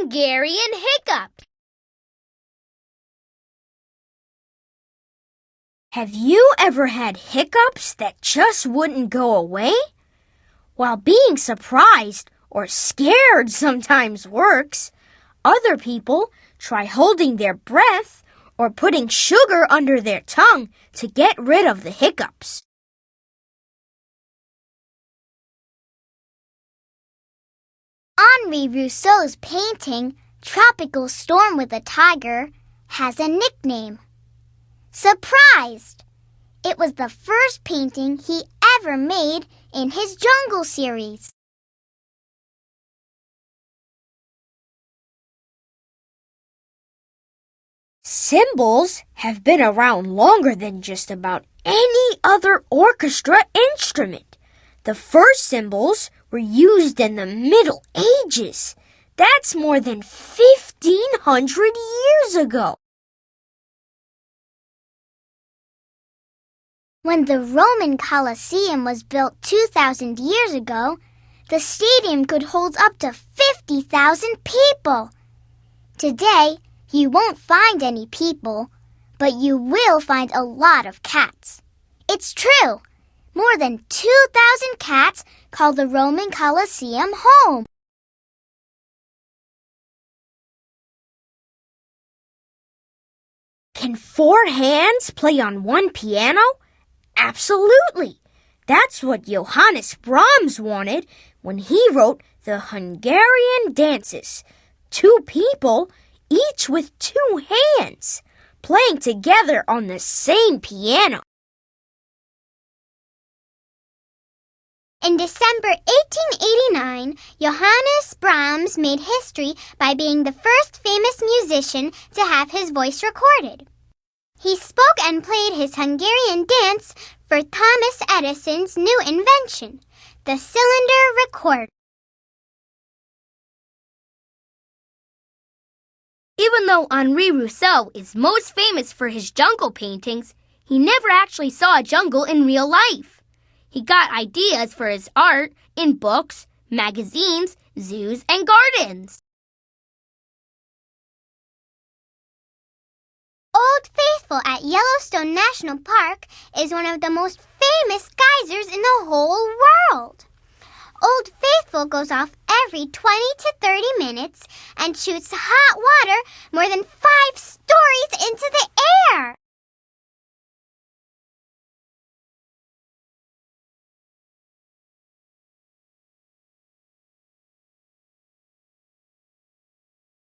Hungarian hiccups. Have you ever had hiccups that just wouldn't go away? While being surprised or scared sometimes works, other people try holding their breath or putting sugar under their tongue to get rid of the hiccups. Henri Rousseau's painting, Tropical Storm with a Tiger, has a nickname. Surprised! It was the first painting he ever made in his Jungle series. Cymbals have been around longer than just about any other orchestra instrument. The first cymbals were used in the Middle Ages. That's more than 1,500 years ago. When the Roman Colosseum was built 2,000 years ago, the stadium could hold up to 50,000 people. Today, you won't find any people, but you will find a lot of cats. It's true. More than 2,000 cats call the Roman Colosseum home. Can 4 hands play on one piano? Absolutely. That's what Johannes Brahms wanted when he wrote the Hungarian dances. 2 people, each with 2 hands, playing together on the same piano. In December 1889, Johannes Brahms made history by being the first famous musician to have his voice recorded. He spoke and played his Hungarian dance for Thomas Edison's new invention, the cylinder recorder. Even though Henri Rousseau is most famous for his jungle paintings, he never actually saw a jungle in real life. He got ideas for his art in books, magazines, zoos, and gardens. Old Faithful at Yellowstone National Park is one of the most famous geysers in the whole world. Old Faithful goes off every 20 to 30 minutes and shoots hot water more than 5 stories into the air.